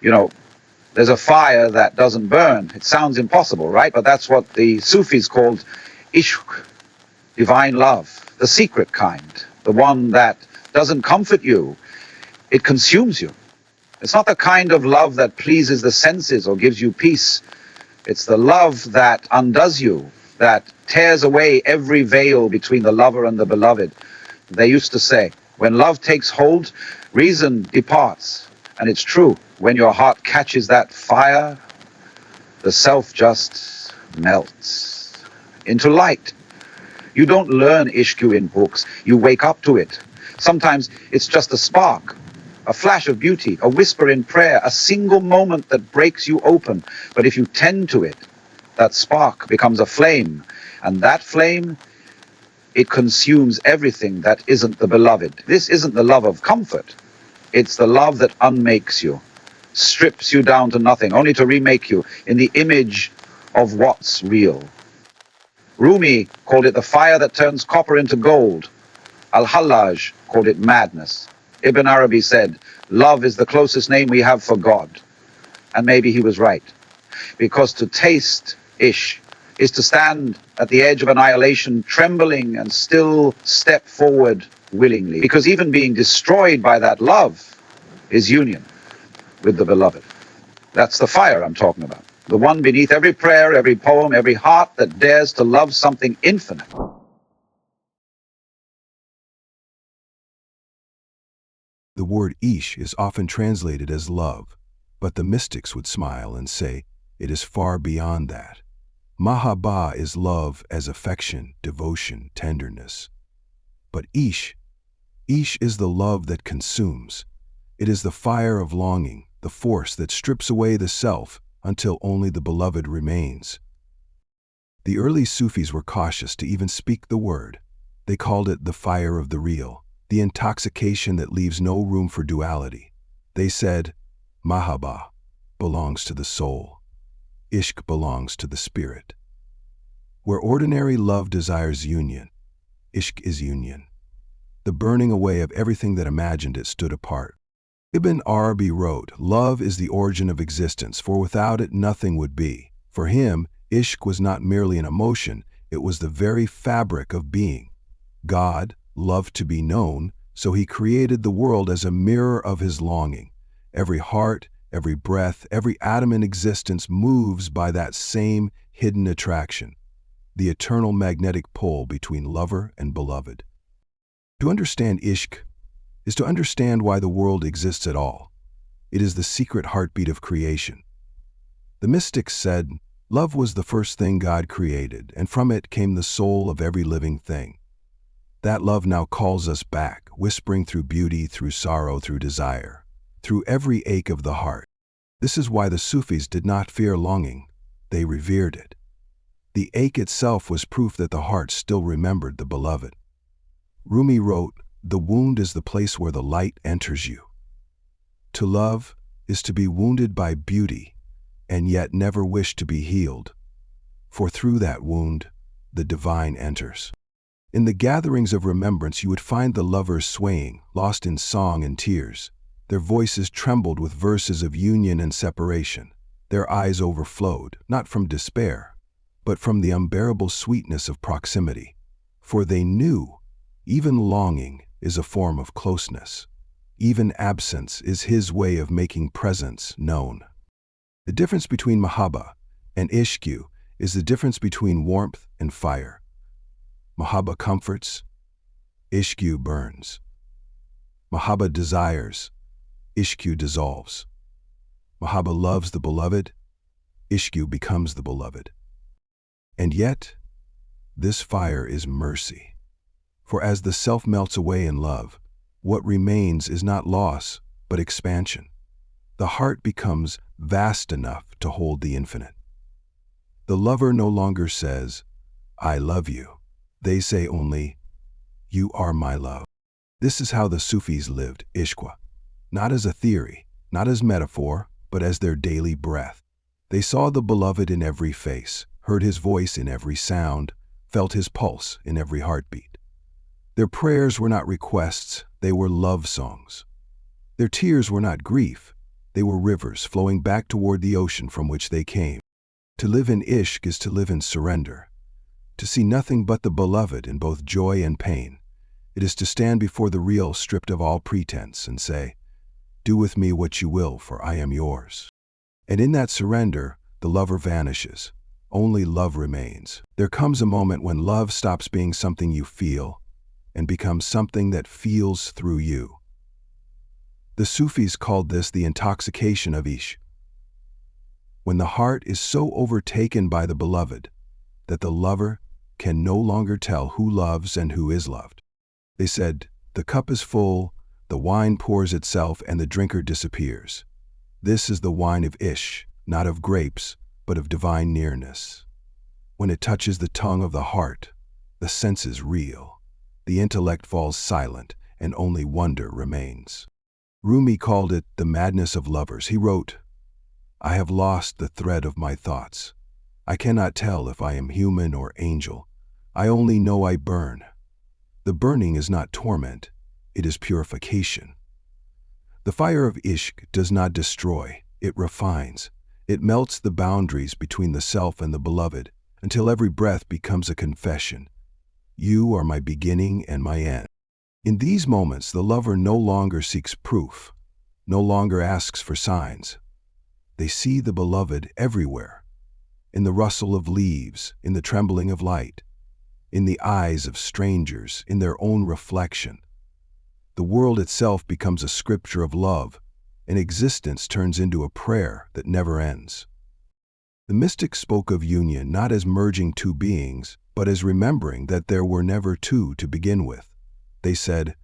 You know, there's a fire that doesn't burn. It sounds impossible, right? But that's what the Sufis called Ishq, divine love, the secret kind, the one that doesn't comfort you, it consumes you. It's not the kind of love that pleases the senses or gives you peace. It's the love that undoes you, that tears away every veil between the lover and the beloved. They used to say, when love takes hold, reason departs. And it's true, when your heart catches that fire, the self just melts into light. You don't learn Ishq in books, you wake up to it. Sometimes it's just a spark, a flash of beauty, a whisper in prayer, a single moment that breaks you open. But if you tend to it, that spark becomes a flame, and that flame, it consumes everything that isn't the beloved. This isn't the love of comfort. It's the love that unmakes you, strips you down to nothing, only to remake you in the image of what's real. Rumi called it the fire that turns copper into gold. Al-Hallaj called it madness. Ibn Arabi said, love is the closest name we have for God. And maybe he was right. Because to taste Ishq is to stand at the edge of annihilation, trembling and still step forward willingly. Because even being destroyed by that love is union with the beloved. That's the fire I'm talking about. The one beneath every prayer, every poem, every heart that dares to love something infinite. The word Ishq is often translated as love, but the mystics would smile and say it is far beyond that. Mahabbah is love as affection, devotion, tenderness. But Ishq is the love that consumes. It is the fire of longing, the force that strips away the self until only the beloved remains. The early Sufis were cautious to even speak the word. They called it the fire of the real, the intoxication that leaves no room for duality. They said, Mahaba belongs to the soul. Ishq belongs to the spirit. Where ordinary love desires union, Ishq is union. The burning away of everything that imagined it stood apart. Ibn Arabi wrote, love is the origin of existence, for without it nothing would be. For him, Ishq was not merely an emotion, it was the very fabric of being. God loved to be known, so he created the world as a mirror of his longing. Every heart, every breath, every atom in existence moves by that same hidden attraction, the eternal magnetic pull between lover and beloved. To understand Ishq is to understand why the world exists at all. It is the secret heartbeat of creation. The mystics said, love was the first thing God created, and from it came the soul of every living thing. That love now calls us back, whispering through beauty, through sorrow, through desire, through every ache of the heart. This is why the Sufis did not fear longing, they revered it. The ache itself was proof that the heart still remembered the beloved. Rumi wrote, the wound is the place where the light enters you. To love is to be wounded by beauty, and yet never wish to be healed, for through that wound, the divine enters. In the gatherings of remembrance you would find the lovers swaying, lost in song and tears. Their voices trembled with verses of union and separation. Their eyes overflowed, not from despair, but from the unbearable sweetness of proximity. For they knew, even longing is a form of closeness. Even absence is his way of making presence known. The difference between Mahaba and Ishq is the difference between warmth and fire. Mahaba comforts, Ishq burns. Mahaba desires, Ishq dissolves. Mahaba loves the beloved, Ishq becomes the beloved. And yet, this fire is mercy. For as the self melts away in love, what remains is not loss, but expansion. The heart becomes vast enough to hold the infinite. The lover no longer says, I love you. They say only, you are my love. This is how the Sufis lived Ishq, not as a theory, not as metaphor, but as their daily breath. They saw the beloved in every face, heard his voice in every sound, felt his pulse in every heartbeat. Their prayers were not requests, they were love songs. Their tears were not grief, They were rivers flowing back toward the ocean from which they came. To live in Ishq is to live in surrender, to see nothing but the beloved in both joy and pain. It is to stand before the real stripped of all pretense and say, "Do with me what you will, for I am yours." And in that surrender, the lover vanishes. Only love remains. There comes a moment when love stops being something you feel and becomes something that feels through you. The Sufis called this the intoxication of Ishq, when the heart is so overtaken by the beloved that the lover can no longer tell who loves and who is loved. They said, the cup is full, the wine pours itself, and the drinker disappears. This is the wine of Ishq, not of grapes, but of divine nearness. When it touches the tongue of the heart, the senses reel, the intellect falls silent, and only wonder remains. Rumi called it the madness of lovers. He wrote, "I have lost the thread of my thoughts. I cannot tell if I am human or angel. I only know I burn. The burning is not torment, it is purification." The fire of Ishq does not destroy, it refines. It melts the boundaries between the self and the beloved until every breath becomes a confession. You are my beginning and my end. In these moments, the lover no longer seeks proof, no longer asks for signs. They see the beloved everywhere, in the rustle of leaves, in the trembling of light, in the eyes of strangers, in their own reflection. The world itself becomes a scripture of love, and existence turns into a prayer that never ends. The mystics spoke of union not as merging two beings, but as remembering that there were never two to begin with. They said,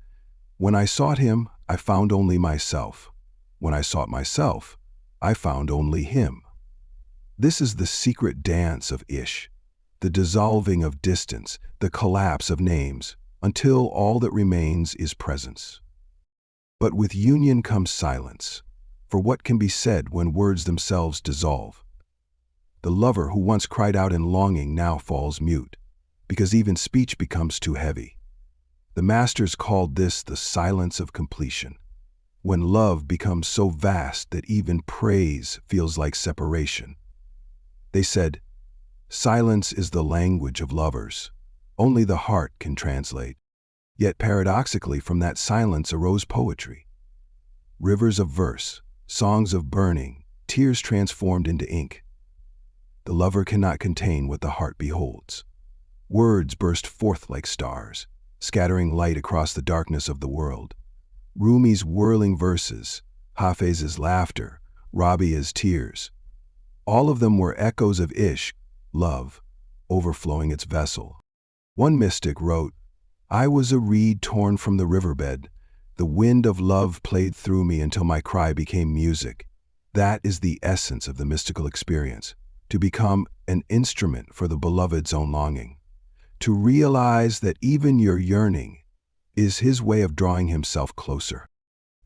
"When I sought him, I found only myself. When I sought myself, I found only him." This is the secret dance of Ishq, the dissolving of distance, the collapse of names, until all that remains is presence. But with union comes silence, for what can be said when words themselves dissolve? The lover who once cried out in longing now falls mute, because even speech becomes too heavy. The masters called this the silence of completion, when love becomes so vast that even praise feels like separation. They said, "Silence is the language of lovers. Only the heart can translate." Yet paradoxically, from that silence arose poetry. Rivers of verse, songs of burning, tears transformed into ink. The lover cannot contain what the heart beholds. Words burst forth like stars, scattering light across the darkness of the world. Rumi's whirling verses, Hafez's laughter, Rabi'a's tears, all of them were echoes of Ishq, love, overflowing its vessel. One mystic wrote, "I was a reed torn from the riverbed. The wind of love played through me until my cry became music." That is the essence of the mystical experience, to become an instrument for the beloved's own longing. To realize that even your yearning is his way of drawing himself closer.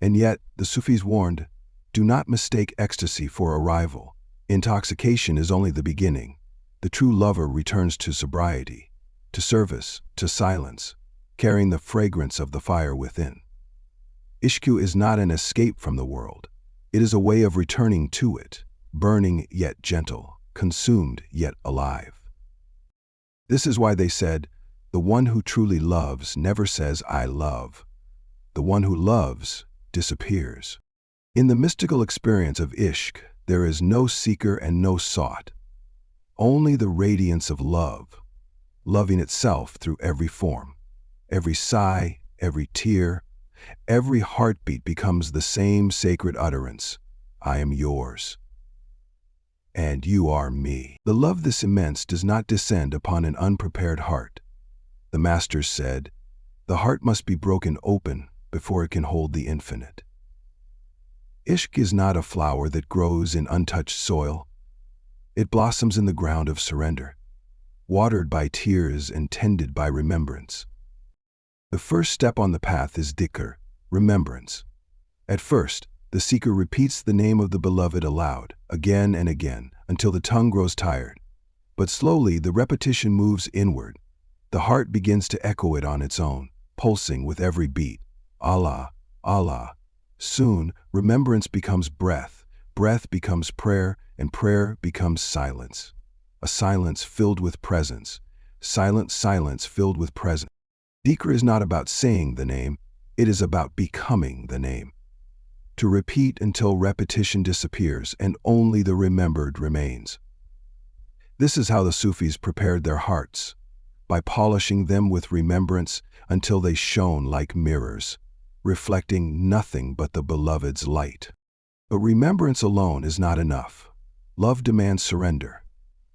And yet, the Sufis warned, do not mistake ecstasy for arrival. Intoxication is only the beginning. The true lover returns to sobriety, to service, to silence, carrying the fragrance of the fire within. Ishq is not an escape from the world. It is a way of returning to it, burning yet gentle, consumed yet alive. This is why they said, the one who truly loves never says, "I love." The one who loves disappears. In the mystical experience of Ishq, there is no seeker and no sought. Only the radiance of love, loving itself through every form. Every sigh, every tear, every heartbeat becomes the same sacred utterance, "I am yours, and you are me." The love this immense does not descend upon an unprepared heart. The masters said, the heart must be broken open before it can hold the infinite. Ishq is not a flower that grows in untouched soil. It blossoms in the ground of surrender, watered by tears and tended by remembrance. The first step on the path is dhikr, remembrance. At first, the seeker repeats the name of the beloved aloud, again and again, until the tongue grows tired. But slowly the repetition moves inward. The heart begins to echo it on its own, pulsing with every beat. Allah, Allah, Soon, remembrance becomes breath, breath becomes prayer, and prayer becomes silence. A silence filled with presence, silent silence filled with presence. Dhikr is not about saying the name, it is about becoming the name. To repeat until repetition disappears and only the remembered remains. This is how the Sufis prepared their hearts, by polishing them with remembrance until they shone like mirrors, reflecting nothing but the beloved's light. But remembrance alone is not enough. Love demands surrender.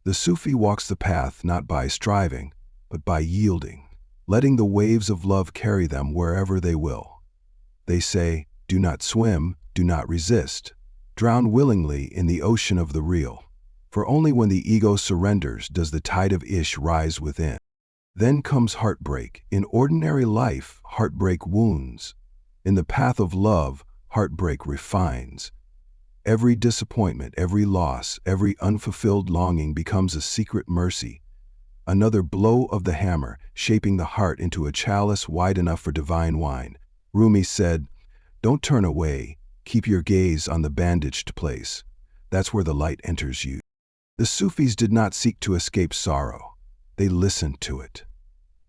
The Sufi walks the path not by striving, but by yielding, letting the waves of love carry them wherever they will. They say, do not swim, do not resist. Drown willingly in the ocean of the real. For only when the ego surrenders does the tide of Ishq rise within. Then comes heartbreak. In ordinary life, heartbreak wounds. In the path of love, heartbreak refines. Every disappointment, every loss, every unfulfilled longing becomes a secret mercy. Another blow of the hammer, shaping the heart into a chalice wide enough for divine wine. Rumi said, don't turn away, keep your gaze on the bandaged place. That's where the light enters you. The Sufis did not seek to escape sorrow. They listened to it.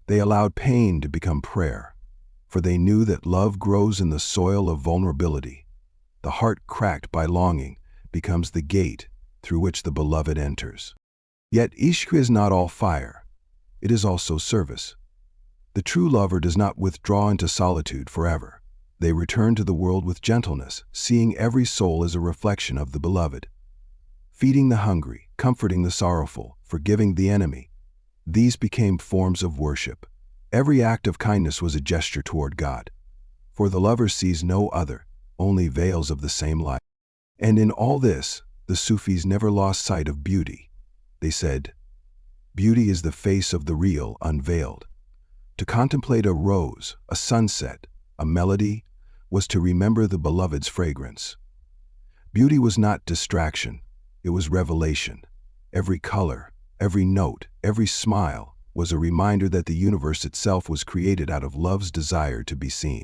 They allowed pain to become prayer, for they knew that love grows in the soil of vulnerability. The heart cracked by longing becomes the gate through which the beloved enters. Yet Ishq is not all fire. It is also service. The true lover does not withdraw into solitude forever. They return to the world with gentleness, seeing every soul as a reflection of the beloved. Feeding the hungry, comforting the sorrowful, forgiving the enemy. These became forms of worship. Every act of kindness was a gesture toward God. For the lover sees no other, only veils of the same light. And in all this, the Sufis never lost sight of beauty. They said, beauty is the face of the real unveiled. To contemplate a rose, a sunset, a melody, was to remember the beloved's fragrance. Beauty was not distraction, it was revelation. Every color, every note, every smile was a reminder that the universe itself was created out of love's desire to be seen.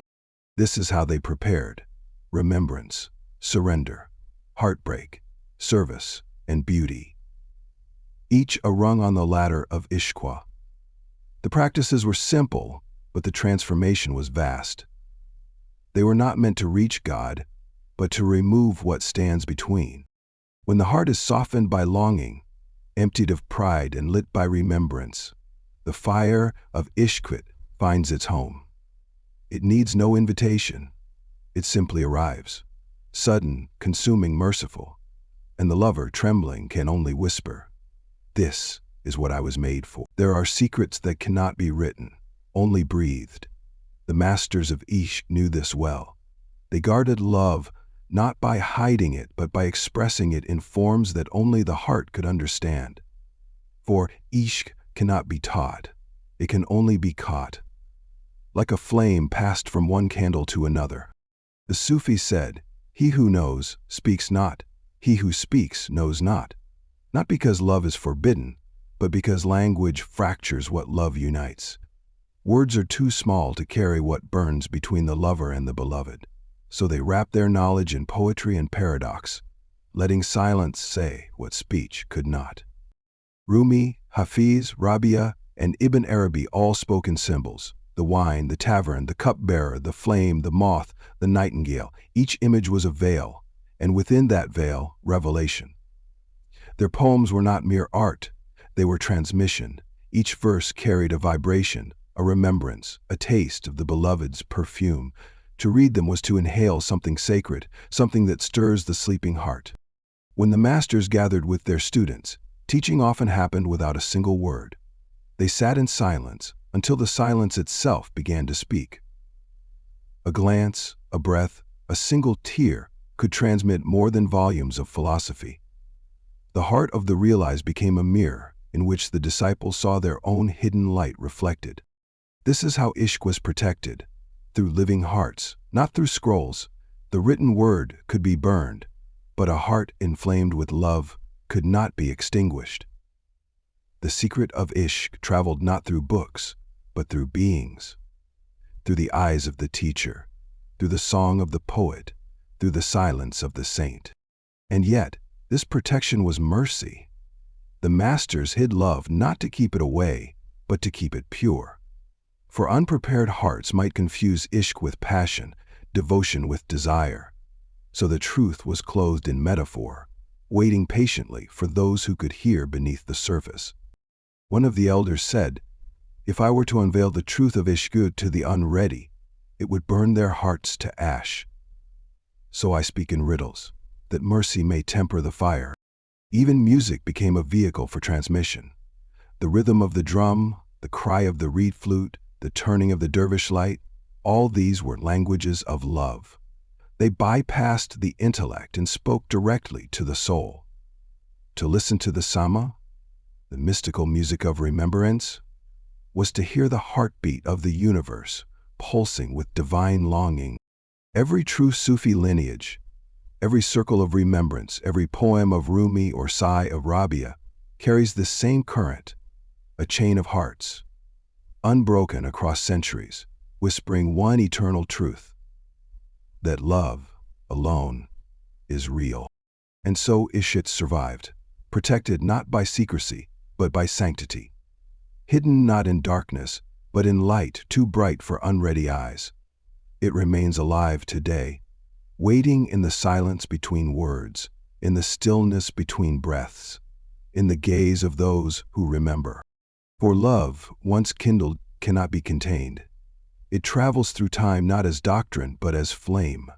This is how they prepared: remembrance, surrender, heartbreak, service, and beauty. Each a rung on the ladder of Ishq. The practices were simple, but the transformation was vast. They were not meant to reach God, but to remove what stands between. When the heart is softened by longing, emptied of pride and lit by remembrance, the fire of Ishq finds its home. It needs no invitation. It simply arrives, sudden, consuming, merciful, and the lover, trembling, can only whisper, "This is what I was made for." There are secrets that cannot be written, only breathed. The masters of Ishq knew this well. They guarded love not by hiding it, but by expressing it in forms that only the heart could understand. For Ishq cannot be taught, it can only be caught. Like a flame passed from one candle to another. The Sufi said, "He who knows speaks not, he who speaks knows not." Not because love is forbidden, but because language fractures what love unites. Words are too small to carry what burns between the lover and the beloved, so they wrap their knowledge in poetry and paradox, letting silence say what speech could not. Rumi, Hafiz, Rabia, and Ibn Arabi all spoke in symbols: the wine, the tavern, the cupbearer, the flame, the moth, the nightingale. Each image was a veil, and within that veil, revelation. Their poems were not mere art, they were transmission. Each verse carried a vibration, a remembrance, a taste of the beloved's perfume. To read them was to inhale something sacred, something that stirs the sleeping heart. When the masters gathered with their students, teaching often happened without a single word. They sat in silence until the silence itself began to speak. A glance, a breath, a single tear could transmit more than volumes of philosophy. The heart of the realized became a mirror in which the disciples saw their own hidden light reflected. This is how Ishq was protected, through living hearts, not through scrolls. The written word could be burned, but a heart inflamed with love could not be extinguished. The secret of Ishq traveled not through books, but through beings, through the eyes of the teacher, through the song of the poet, through the silence of the saint. And yet, this protection was mercy. The masters hid love not to keep it away, but to keep it pure. For unprepared hearts might confuse ishq with passion, devotion with desire. So the truth was clothed in metaphor, waiting patiently for those who could hear beneath the surface. One of the elders said, "If I were to unveil the truth of ishq to the unready, it would burn their hearts to ash. So I speak in riddles, that mercy may temper the fire." Even music became a vehicle for transmission. The rhythm of the drum, the cry of the reed flute, the turning of the dervish light, all these were languages of love. They bypassed the intellect and spoke directly to the soul. To listen to the sama, the mystical music of remembrance, was to hear the heartbeat of the universe pulsing with divine longing. Every true Sufi lineage, every circle of remembrance, every poem of Rumi or sigh of Rabia carries this same current, a chain of hearts, unbroken across centuries, whispering one eternal truth, that love alone is real. And so Ishq survived, protected not by secrecy, but by sanctity, hidden not in darkness, but in light too bright for unready eyes. It remains alive today, waiting in the silence between words, in the stillness between breaths, in the gaze of those who remember. For love, once kindled, cannot be contained. It travels through time not as doctrine, but as flame,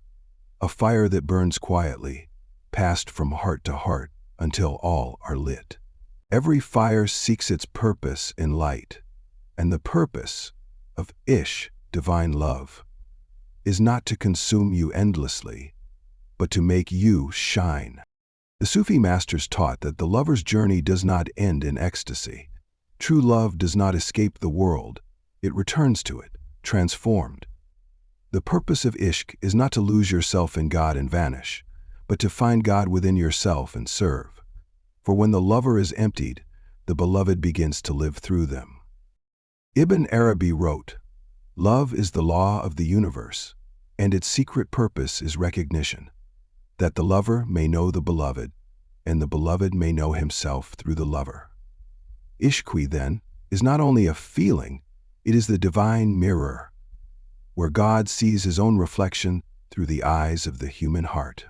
a fire that burns quietly, passed from heart to heart until all are lit. Every fire seeks its purpose in light, and the purpose of Ishq, divine love, is not to consume you endlessly, but to make you shine. The Sufi masters taught that the lover's journey does not end in ecstasy. True love does not escape the world, it returns to it, transformed. The purpose of Ishq is not to lose yourself in God and vanish, but to find God within yourself and serve. For when the lover is emptied, the beloved begins to live through them. Ibn Arabi wrote, "Love is the law of the universe, and its secret purpose is recognition, that the lover may know the beloved, and the beloved may know himself through the lover." Ishq, then, is not only a feeling, it is the divine mirror, where God sees his own reflection through the eyes of the human heart.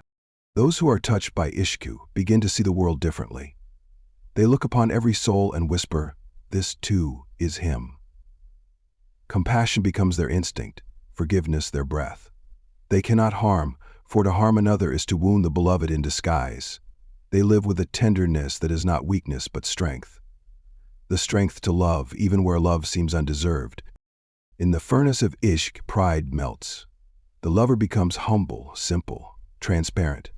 Those who are touched by Ishq begin to see the world differently. They look upon every soul and whisper, "This too is him." Compassion becomes their instinct, forgiveness their breath. They cannot harm, for to harm another is to wound the beloved in disguise. They live with a tenderness that is not weakness but strength. The strength to love even where love seems undeserved. In the furnace of Ishq, pride melts. The lover becomes humble, simple, transparent.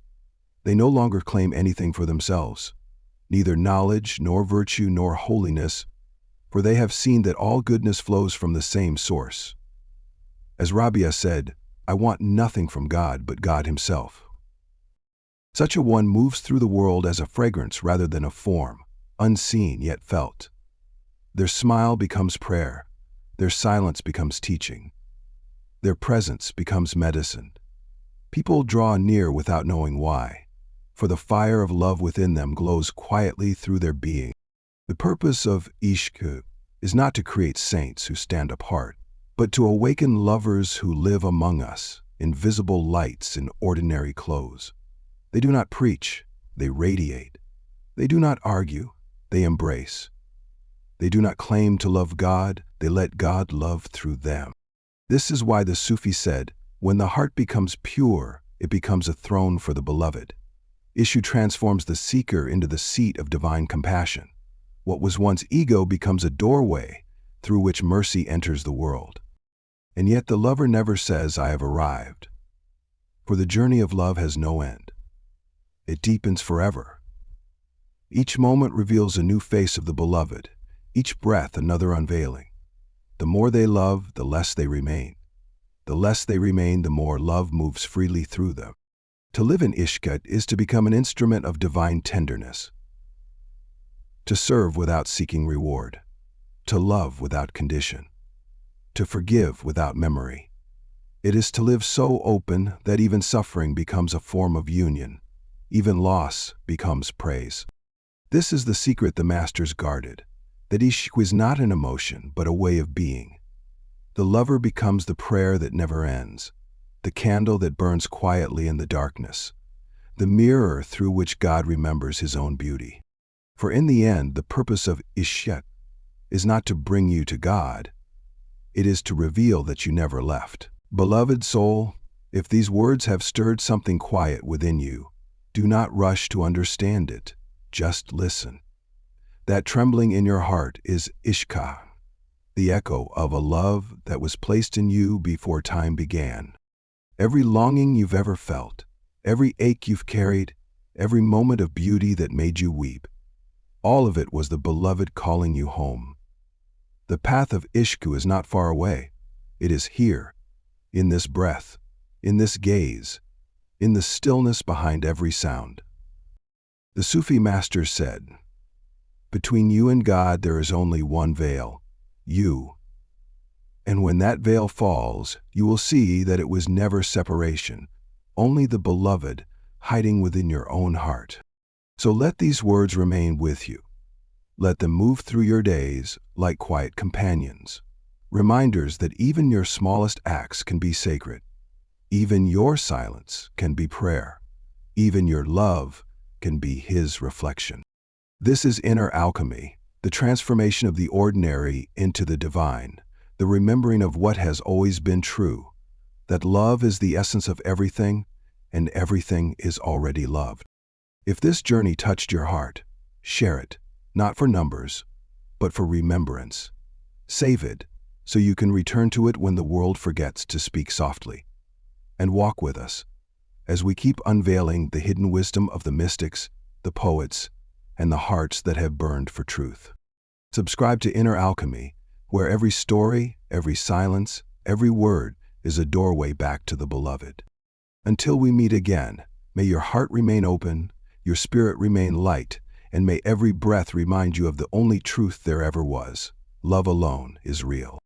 They no longer claim anything for themselves, neither knowledge, nor virtue, nor holiness, for they have seen that all goodness flows from the same source. As Rabia said, "I want nothing from God but God himself." Such a one moves through the world as a fragrance rather than a form, unseen yet felt. Their smile becomes prayer, their silence becomes teaching, their presence becomes medicine. People draw near without knowing why, for the fire of love within them glows quietly through their being. The purpose of Ishq is not to create saints who stand apart, but to awaken lovers who live among us, invisible lights in ordinary clothes. They do not preach, they radiate. They do not argue, they embrace. They do not claim to love God, they let God love through them. This is why the Sufi said, "When the heart becomes pure, it becomes a throne for the beloved." Ishq transforms the seeker into the seat of divine compassion. What was once ego becomes a doorway through which mercy enters the world. And yet the lover never says, "I have arrived." For the journey of love has no end. It deepens forever. Each moment reveals a new face of the beloved, each breath another unveiling. The more they love, the less they remain. The less they remain, the more love moves freely through them. To live in Ishq is to become an instrument of divine tenderness, to serve without seeking reward, to love without condition, to forgive without memory. It is to live so open that even suffering becomes a form of union. Even loss becomes praise. This is the secret the masters guarded, that Ishq is not an emotion but a way of being. The lover becomes the prayer that never ends, the candle that burns quietly in the darkness, the mirror through which God remembers his own beauty. For in the end, the purpose of Ishq is not to bring you to God, it is to reveal that you never left. Beloved soul, if these words have stirred something quiet within you, do not rush to understand it, just listen. That trembling in your heart is Ishq, the echo of a love that was placed in you before time began. Every longing you've ever felt, every ache you've carried, every moment of beauty that made you weep, all of it was the beloved calling you home. The path of Ishq is not far away. It is here, in this breath, in this gaze, in the stillness behind every sound. The Sufi masters said, "Between you and God there is only one veil, you. And when that veil falls, you will see that it was never separation, only the beloved hiding within your own heart." So let these words remain with you. Let them move through your days like quiet companions, reminders that even your smallest acts can be sacred. Even your silence can be prayer. Even your love can be his reflection. This is inner alchemy, the transformation of the ordinary into the divine, the remembering of what has always been true, that love is the essence of everything, and everything is already loved. If this journey touched your heart, share it, not for numbers, but for remembrance. Save it, so you can return to it when the world forgets to speak softly. And walk with us, as we keep unveiling the hidden wisdom of the mystics, the poets, and the hearts that have burned for truth. Subscribe to Inner Alchemy, where every story, every silence, every word is a doorway back to the beloved. Until we meet again, may your heart remain open, your spirit remain light, and may every breath remind you of the only truth there ever was. Love alone is real.